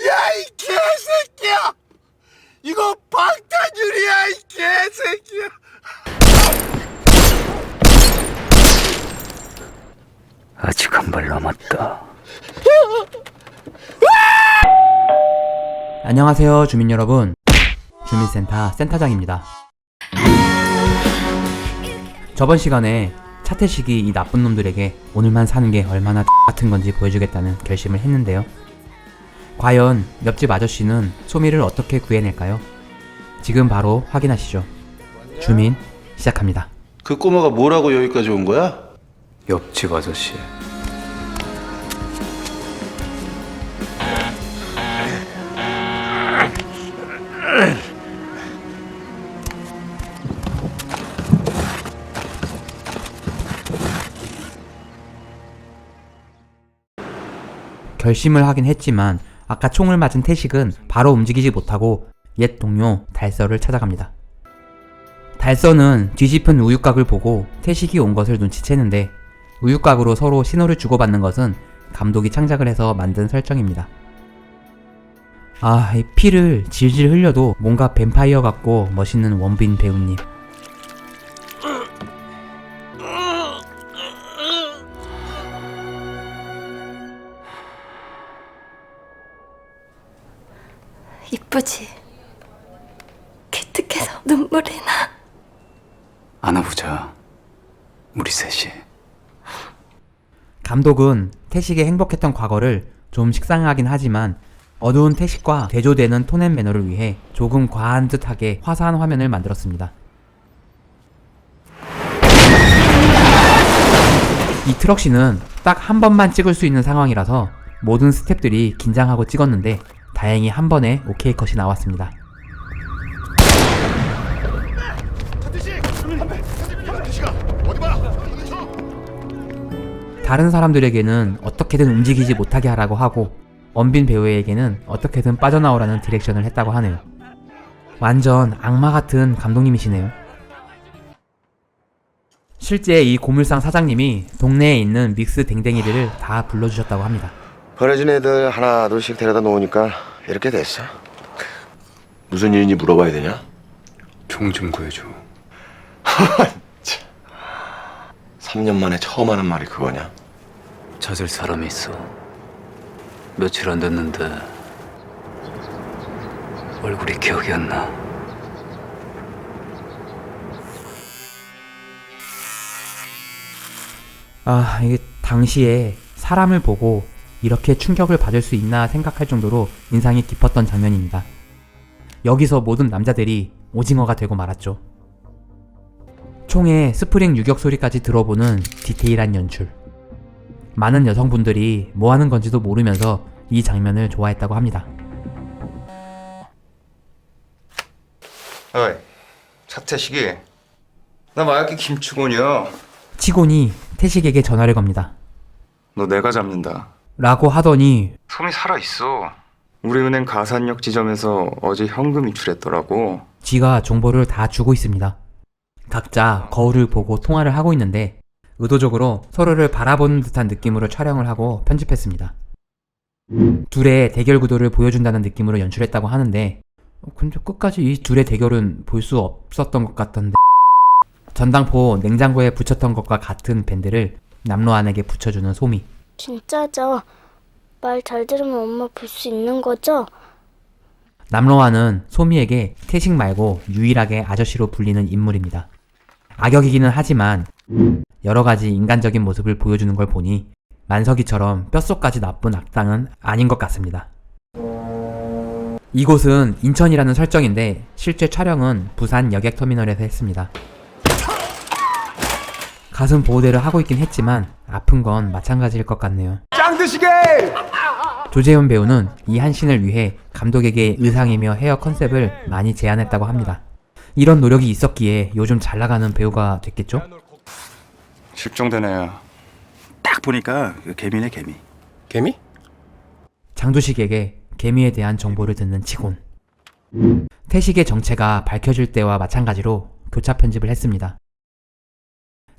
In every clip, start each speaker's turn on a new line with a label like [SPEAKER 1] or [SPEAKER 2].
[SPEAKER 1] 야, 이 개새끼야! 이거 방탄유리야, 이 개새끼야!
[SPEAKER 2] 아직 한 발 남았다.
[SPEAKER 3] 안녕하세요 주민 여러분, 주민센터 센터장입니다. 저번 시간에 차태식이 이 나쁜 놈들에게 오늘만 사는 게 얼마나 같은 건지 보여주겠다는 결심을 했는데요. 과연 옆집 아저씨는 소미를 어떻게 구해낼까요? 지금 바로 확인하시죠. 주민 시작합니다.
[SPEAKER 1] 그 꼬마가 뭐라고 여기까지 온 거야?
[SPEAKER 2] 옆집 아저씨.
[SPEAKER 3] 결심을 하긴 했지만 아까 총을 맞은 태식은 바로 움직이지 못하고 옛 동료 달서를 찾아갑니다. 달서는 뒤집은 우유곽을 보고 태식이 온 것을 눈치채는데 우유곽으로 서로 신호를 주고받는 것은 감독이 창작을 해서 만든 설정입니다. 이 피를 질질 흘려도 뭔가 뱀파이어 같고 멋있는 원빈 배우님.
[SPEAKER 4] 이쁘지? 기특해서 눈물이 나.
[SPEAKER 2] 안아보자. 우리 셋이.
[SPEAKER 3] 감독은 태식의 행복했던 과거를 좀 식상하긴 하지만 어두운 태식과 대조되는 톤 앤 매너를 위해 조금 과한 듯하게 화사한 화면을 만들었습니다. 이 트럭신은 딱 한 번만 찍을 수 있는 상황이라서 모든 스태프들이 긴장하고 찍었는데 다행히 한 번에 오케이 컷이 나왔습니다. 다른 사람들에게는 어떻게든 움직이지 못하게 하라고 하고 원빈 배우에게는 어떻게든 빠져나오라는 디렉션을 했다고 하네요. 완전 악마 같은 감독님이시네요. 실제 이 고물상 사장님이 동네에 있는 믹스 댕댕이들을 다 불러주셨다고 합니다.
[SPEAKER 5] 버려진 애들 하나 둘씩 데려다 놓으니까 이렇게 됐어. 무슨 일인지 물어봐야 되냐?
[SPEAKER 2] 총 좀 구해줘.
[SPEAKER 5] 3년 만에 처음 하는 말이 그거냐?
[SPEAKER 2] 찾을 사람이 있어. 며칠 안 됐는데 얼굴이 기억이 안 나.
[SPEAKER 3] 이게 당시에 사람을 보고 이렇게 충격을 받을 수 있나 생각할 정도로 인상이 깊었던 장면입니다. 여기서 모든 남자들이 오징어가 되고 말았죠. 총의 스프링 유격 소리까지 들어보는 디테일한 연출. 많은 여성분들이 뭐 하는 건지도 모르면서 이 장면을 좋아했다고 합니다.
[SPEAKER 6] 어이, 차태식이. 나 마약계 김치곤이야.
[SPEAKER 3] 치곤이 태식에게 전화를 겁니다.
[SPEAKER 6] 너 내가 잡는다.
[SPEAKER 3] 라고 하더니
[SPEAKER 6] 소미 살아있어. 우리 은행 가산역 지점에서 어제 현금 인출했더라고.
[SPEAKER 3] 지가 정보를 다 주고 있습니다. 각자 거울을 보고 통화를 하고 있는데 의도적으로 서로를 바라보는 듯한 느낌으로 촬영을 하고 편집했습니다. 둘의 대결 구도를 보여준다는 느낌으로 연출했다고 하는데 근데 끝까지 이 둘의 대결은 볼 수 없었던 것 같던데, 전당포 냉장고에 붙였던 것과 같은 밴드를 남로안에게 붙여주는 소미.
[SPEAKER 4] 진짜죠? 말 잘 들으면 엄마 볼 수 있는 거죠?
[SPEAKER 3] 남로안은 소미에게 태식 말고 유일하게 아저씨로 불리는 인물입니다. 악역이기는 하지만 여러가지 인간적인 모습을 보여주는 걸 보니 만석이처럼 뼛속까지 나쁜 악당은 아닌 것 같습니다. 이곳은 인천이라는 설정인데 실제 촬영은 부산 여객터미널에서 했습니다. 가슴 보호대를 하고 있긴 했지만 아픈 건 마찬가지일 것 같네요.
[SPEAKER 6] 짱드시게!
[SPEAKER 3] 조재현 배우는 이 한 씬을 위해 감독에게 의상이며 헤어 컨셉을 많이 제안했다고 합니다. 이런 노력이 있었기에 요즘 잘 나가는 배우가 됐겠죠?
[SPEAKER 6] 실종된 애야.
[SPEAKER 7] 딱 보니까 개미네, 개미.
[SPEAKER 5] 개미?
[SPEAKER 3] 장두식에게 개미에 대한 정보를 듣는 치곤. 태식의 정체가 밝혀질 때와 마찬가지로 교차 편집을 했습니다.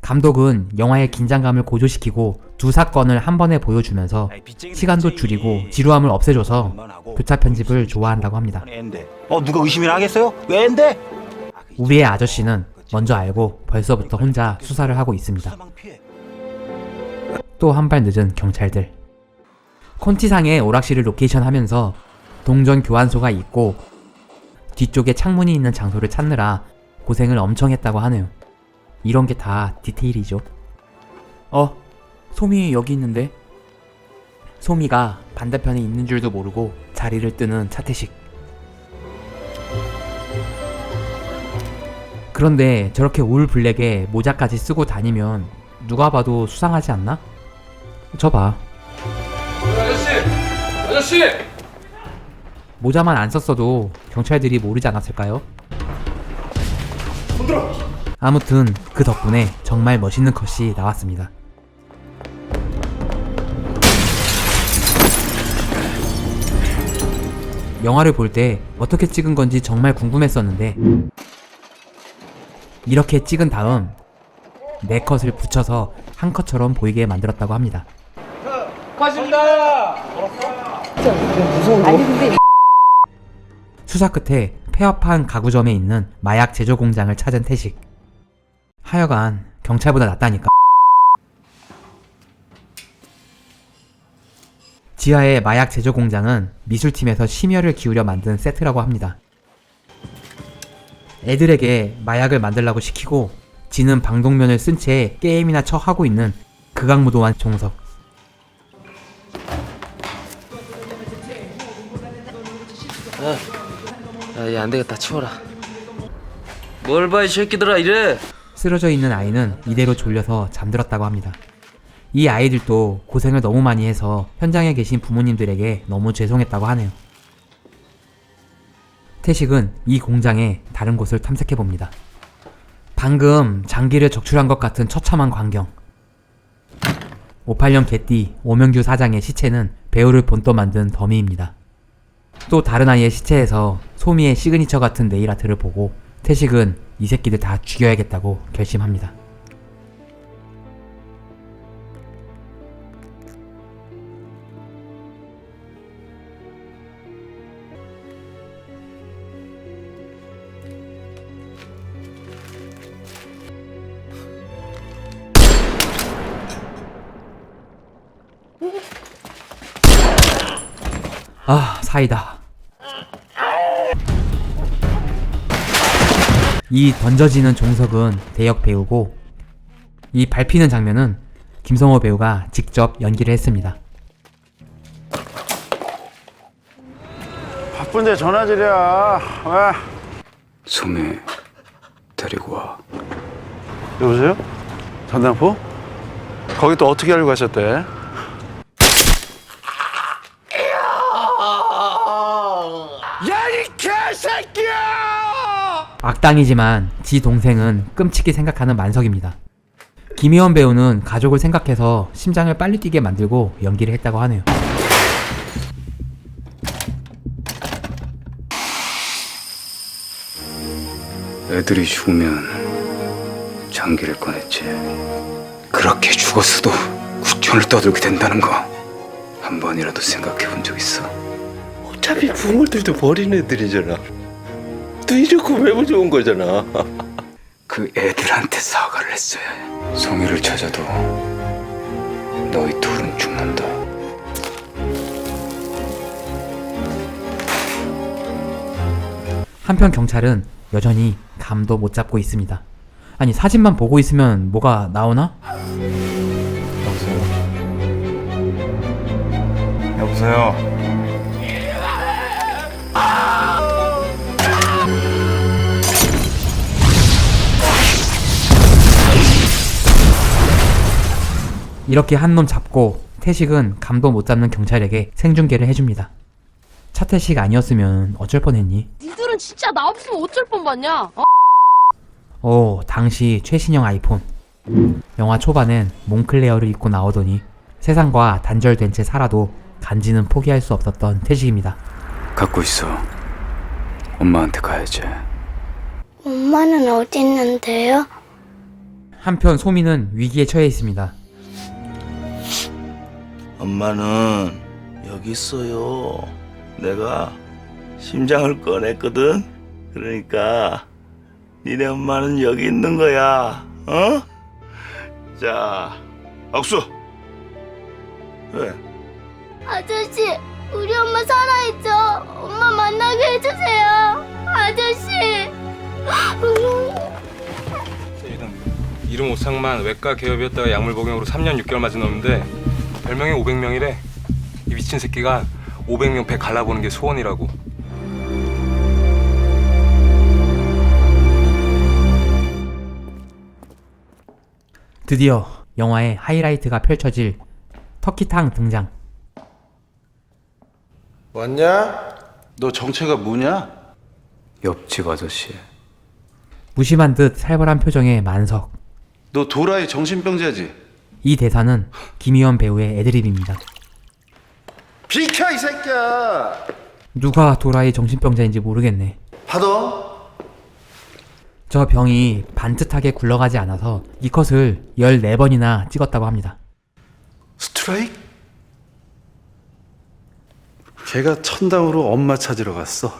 [SPEAKER 3] 감독은 영화의 긴장감을 고조시키고 두 사건을 한 번에 보여주면서 시간도 줄이고 지루함을 없애줘서 교차 편집을 좋아한다고 합니다.
[SPEAKER 7] 누가 의심이나 하겠어요? 왜 앤데?
[SPEAKER 3] 우리의 아저씨는 먼저 알고 벌써부터 혼자 수사를 하고 있습니다. 또 한 발 늦은 경찰들. 콘티상에 오락실을 로케이션 하면서 동전 교환소가 있고 뒤쪽에 창문이 있는 장소를 찾느라 고생을 엄청 했다고 하네요. 이런 게 다 디테일이죠. 소미 여기 있는데? 소미가 반대편에 있는 줄도 모르고 자리를 뜨는 차태식. 그런데 저렇게 올 블랙에 모자까지 쓰고 다니면 누가 봐도 수상하지 않나? 저 봐. 아저씨! 모자만 안 썼어도 경찰들이 모르지 않았을까요? 아무튼 그 덕분에 정말 멋있는 컷이 나왔습니다. 영화를 볼 때 어떻게 찍은 건지 정말 궁금했었는데 이렇게 찍은 다음 네 컷을 붙여서 한 컷처럼 보이게 만들었다고 합니다. 수사 끝에 폐업한 가구점에 있는 마약 제조 공장을 찾은 태식. 하여간 경찰보다 낫다니까. 지하의 마약 제조 공장은 미술팀에서 심혈을 기울여 만든 세트라고 합니다. 애들에게 마약을 만들라고 시키고 지는 방독면을 쓴 채 게임이나 쳐 하고 있는 극악무도한 종석.
[SPEAKER 8] 야, 안되겠다. 치워라. 뭘 봐 이 새끼들아 이래.
[SPEAKER 3] 쓰러져 있는 아이는 이대로 졸려서 잠들었다고 합니다. 이 아이들도 고생을 너무 많이 해서 현장에 계신 부모님들에게 너무 죄송했다고 하네요. 태식은 이 공장의 다른 곳을 탐색해봅니다. 방금 장기를 적출한 것 같은 처참한 광경. 58년 개띠 오명규 사장의 시체는 배우를 본떠 만든 더미입니다. 또 다른 아이의 시체에서 소미의 시그니처 같은 네일아트를 보고 태식은 이 새끼들 다 죽여야겠다고 결심합니다. 사이다. 이 던져지는 종석은 대역 배우고 이 밟히는 장면은 김성호 배우가 직접 연기를 했습니다.
[SPEAKER 1] 바쁜데 전화질이야. 왜?
[SPEAKER 2] 소미 데리고 와.
[SPEAKER 1] 여보세요? 전당포? 거기 또 어떻게 알고 가셨대?
[SPEAKER 3] 악당이지만 지 동생은 끔찍히 생각하는 만석입니다. 김희원 배우는 가족을 생각해서 심장을 빨리 뛰게 만들고 연기를 했다고 하네요.
[SPEAKER 2] 애들이 죽으면 장기를 꺼냈지. 그렇게 죽었어도 구천을 떠들게 된다는 거 한 번이라도 생각해 본 적 있어?
[SPEAKER 5] 어차피 부모들도 버린 애들이잖아. 또 이렇게 매우 좋은 거잖아.
[SPEAKER 2] 그 애들한테 사과를 했어야 해. 송이를 찾아도 너희 둘은 죽는다.
[SPEAKER 3] 한편 경찰은 여전히 감도 못 잡고 있습니다. 아니 사진만 보고 있으면 뭐가 나오나?
[SPEAKER 6] 여보세요.
[SPEAKER 3] 이렇게 한 놈 잡고 태식은 감도 못 잡는 경찰에게 생중계를 해줍니다. 차태식 아니었으면 어쩔 뻔했니?
[SPEAKER 9] 니들은 진짜 나 없으면 어쩔 뻔봤냐?
[SPEAKER 3] 당시 최신형 아이폰. 영화 초반엔 몽클레어를 입고 나오더니 세상과 단절된 채 살아도 간지는 포기할 수 없었던 태식입니다.
[SPEAKER 2] 갖고 있어. 엄마한테 가야지.
[SPEAKER 4] 엄마는 어디 있는데요?
[SPEAKER 3] 한편 소미는 위기에 처해 있습니다.
[SPEAKER 10] 엄마는 여기 있어요. 내가 심장을 꺼냈거든. 그러니까 니네 엄마는 여기 있는 거야. 어? 자, 억수. 왜?
[SPEAKER 4] 아저씨, 우리 엄마 살아있죠? 엄마 만나게 해주세요. 아저씨.
[SPEAKER 11] 이름 오상만 외과 개업이었다가 약물 복용으로 3년 6개월 맞은 놈인데 별명이 500명이래. 이 미친 새끼가 500명 배 갈라보는 게 소원이라고.
[SPEAKER 3] 드디어 영화의 하이라이트가 펼쳐질 터키탕 등장.
[SPEAKER 1] 왔냐? 너 정체가 뭐냐?
[SPEAKER 2] 옆집 아저씨.
[SPEAKER 3] 무심한 듯 살벌한 표정의 만석.
[SPEAKER 1] 너 도라이 정신병자지?
[SPEAKER 3] 이 대사는 김희원 배우의 애드립입니다.
[SPEAKER 1] 비켜 이 새끼야!
[SPEAKER 3] 누가 도라이 정신병자인지 모르겠네.
[SPEAKER 1] 받아.
[SPEAKER 3] 저 병이 반듯하게 굴러가지 않아서 이 컷을 14번이나 찍었다고 합니다.
[SPEAKER 1] 스트라이크? 걔가 천당으로 엄마 찾으러 갔어.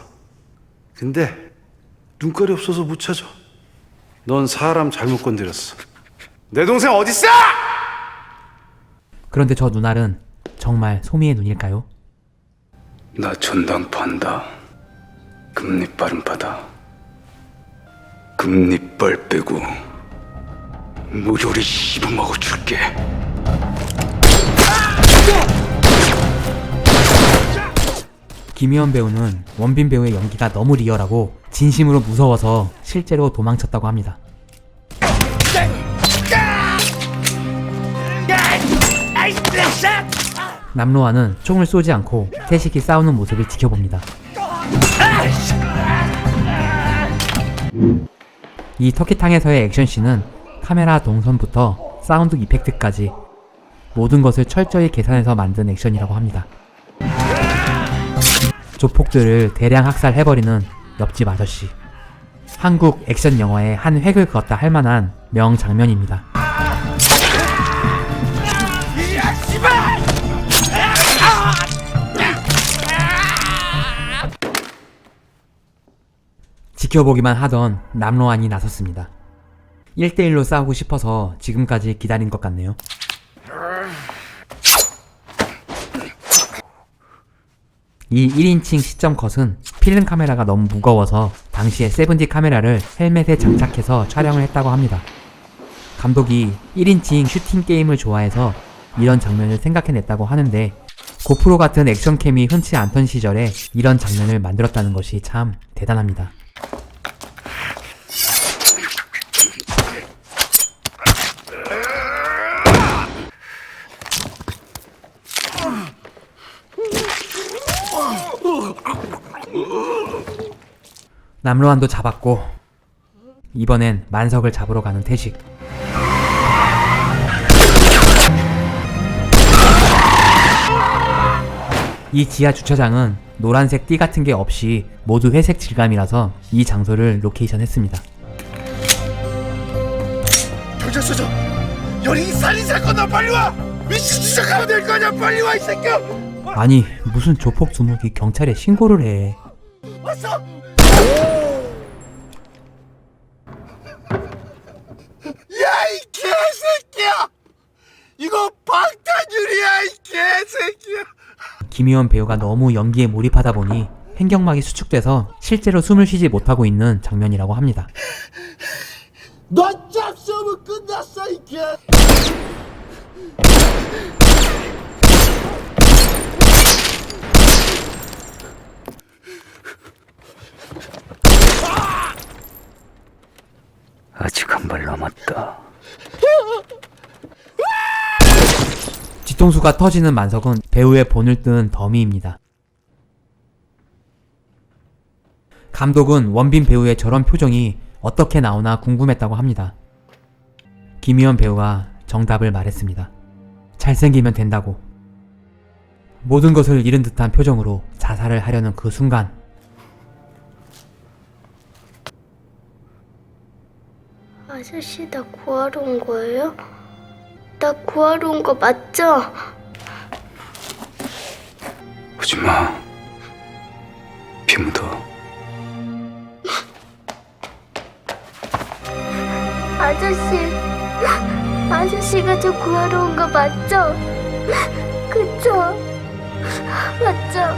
[SPEAKER 1] 근데 눈깔이 없어서 못 찾아. 넌 사람 잘못 건드렸어. 내 동생 어딨어?
[SPEAKER 3] 그런데 저 눈알은 정말 소미의 눈일까요?
[SPEAKER 2] 나 전당 판다. 금리빨은 받아. 금리빨 빼고 무조리 씹어먹어 줄게.
[SPEAKER 3] 김희원 배우는 원빈 배우의 연기가 너무 리얼하고 진심으로 무서워서 실제로 도망쳤다고 합니다. 남로아는 총을 쏘지 않고 태식이 싸우는 모습을 지켜봅니다. 이 터키탕에서의 액션씬은 카메라 동선부터 사운드 이펙트까지 모든 것을 철저히 계산해서 만든 액션이라고 합니다. 조폭들을 대량 학살해버리는 옆집 아저씨. 한국 액션 영화의 한 획을 그었다 할 만한 명장면입니다. 지켜보기만 하던 남로안이 나섰습니다. 1대1로 싸우고 싶어서 지금까지 기다린 것 같네요. 이 1인칭 시점 컷은 필름 카메라가 너무 무거워서 당시에 7D 카메라를 헬멧에 장착해서 촬영을 했다고 합니다. 감독이 1인칭 슈팅 게임을 좋아해서 이런 장면을 생각해냈다고 하는데 고프로 같은 액션캠이 흔치 않던 시절에 이런 장면을 만들었다는 것이 참 대단합니다. 남로안도 잡았고 이번엔 만석을 잡으러 가는 태식. 이 지하 주차장은 노란색 띠 같은 게 없이 모두 회색 질감이라서 이 장소를 로케이션 했습니다.
[SPEAKER 5] 경찰서죠. 연예인 살인 사건 나 빨리 와. 미친 시작하면 될 거 아니야. 빨리 와 이 새끼야.
[SPEAKER 3] 아니 무슨 조폭 두목이 경찰에 신고를 해.
[SPEAKER 5] 왔어. 야 이 개새끼야. 이거 방탄유리야 이 개새끼야.
[SPEAKER 3] 김희원 배우가 너무 연기에 몰입하다 보니 횡격막이 수축돼서 실제로 숨을 쉬지 못하고 있는 장면이라고 합니다.
[SPEAKER 5] 너 잡수면 끝났어 이 개.
[SPEAKER 2] 아직 한 발 남았다.
[SPEAKER 3] 뒤통수가 터지는 만석은 배우의 본을 뜬 더미입니다. 감독은 원빈 배우의 저런 표정이 어떻게 나오나 궁금했다고 합니다. 김희원 배우가 정답을 말했습니다. 잘생기면 된다고. 모든 것을 잃은 듯한 표정으로 자살을 하려는 그 순간,
[SPEAKER 4] 아저씨 나 구하러 온 거예요? 나 구하러 온 거 맞죠?
[SPEAKER 2] 오지마. 피 묻어.
[SPEAKER 4] 아저씨가 저 구하러 온 거 맞죠? 그쵸? 맞죠?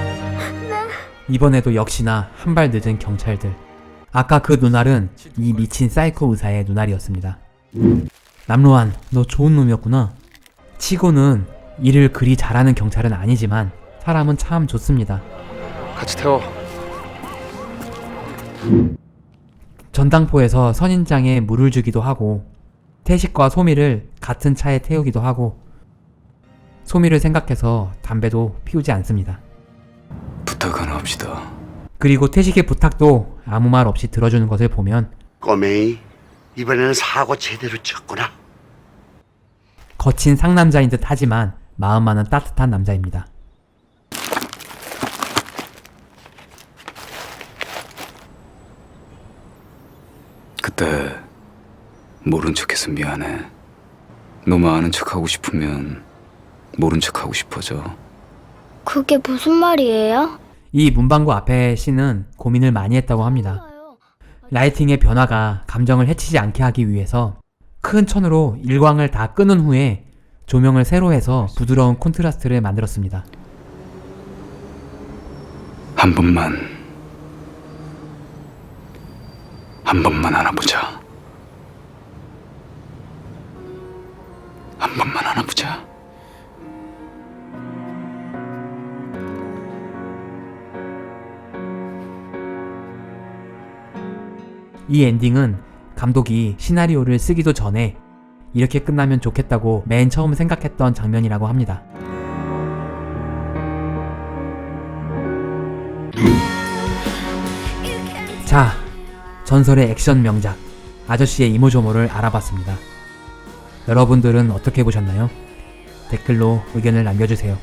[SPEAKER 4] 네.
[SPEAKER 3] 이번에도 역시나 한 발 늦은 경찰들. 아까 그 눈알은 이 미친 사이코 의사의 눈알이었습니다. 남로한, 너 좋은 놈이었구나. 치고는 일을 그리 잘하는 경찰은 아니지만 사람은 참 좋습니다.
[SPEAKER 6] 같이 태워.
[SPEAKER 3] 전당포에서 선인장에 물을 주기도 하고 태식과 소미를 같은 차에 태우기도 하고 소미를 생각해서 담배도 피우지 않습니다.
[SPEAKER 2] 부탁 하나 합시다.
[SPEAKER 3] 그리고 태식의 부탁도 아무 말 없이 들어주는 것을 보면
[SPEAKER 5] 꼬메이, 이번에는 사고 제대로 쳤구나.
[SPEAKER 3] 거친 상남자인 듯 하지만 마음만은 따뜻한 남자입니다.
[SPEAKER 2] 그때 모른 척해서 미안해. 너무 아는 척하고 싶으면 모른 척하고 싶어져.
[SPEAKER 4] 그게 무슨 말이에요?
[SPEAKER 3] 이 문방구 앞에 씨는 고민을 많이 했다고 합니다. 라이팅의 변화가 감정을 해치지 않게 하기 위해서 큰 천으로 일광을 다 끄는 후에 조명을 새로 해서 부드러운 콘트라스트를 만들었습니다.
[SPEAKER 2] 한 번만 안아보자. 한 번만 안아보자.
[SPEAKER 3] 이 엔딩은 감독이 시나리오를 쓰기도 전에 이렇게 끝나면 좋겠다고 맨 처음 생각했던 장면이라고 합니다. 자, 전설의 액션 명작 아저씨의 이모저모를 알아봤습니다. 여러분들은 어떻게 보셨나요? 댓글로 의견을 남겨주세요.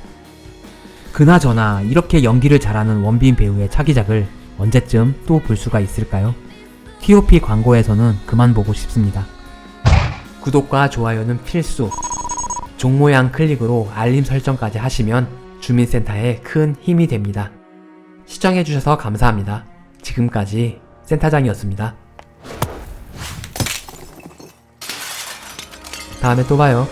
[SPEAKER 3] 그나저나 이렇게 연기를 잘하는 원빈 배우의 차기작을 언제쯤 또 볼 수가 있을까요? TOP 광고에서는 그만 보고 싶습니다. 구독과 좋아요는 필수. 종 모양 클릭으로 알림 설정까지 하시면 주민센터에 큰 힘이 됩니다. 시청해주셔서 감사합니다. 지금까지 센터장이었습니다. 다음에 또 봐요.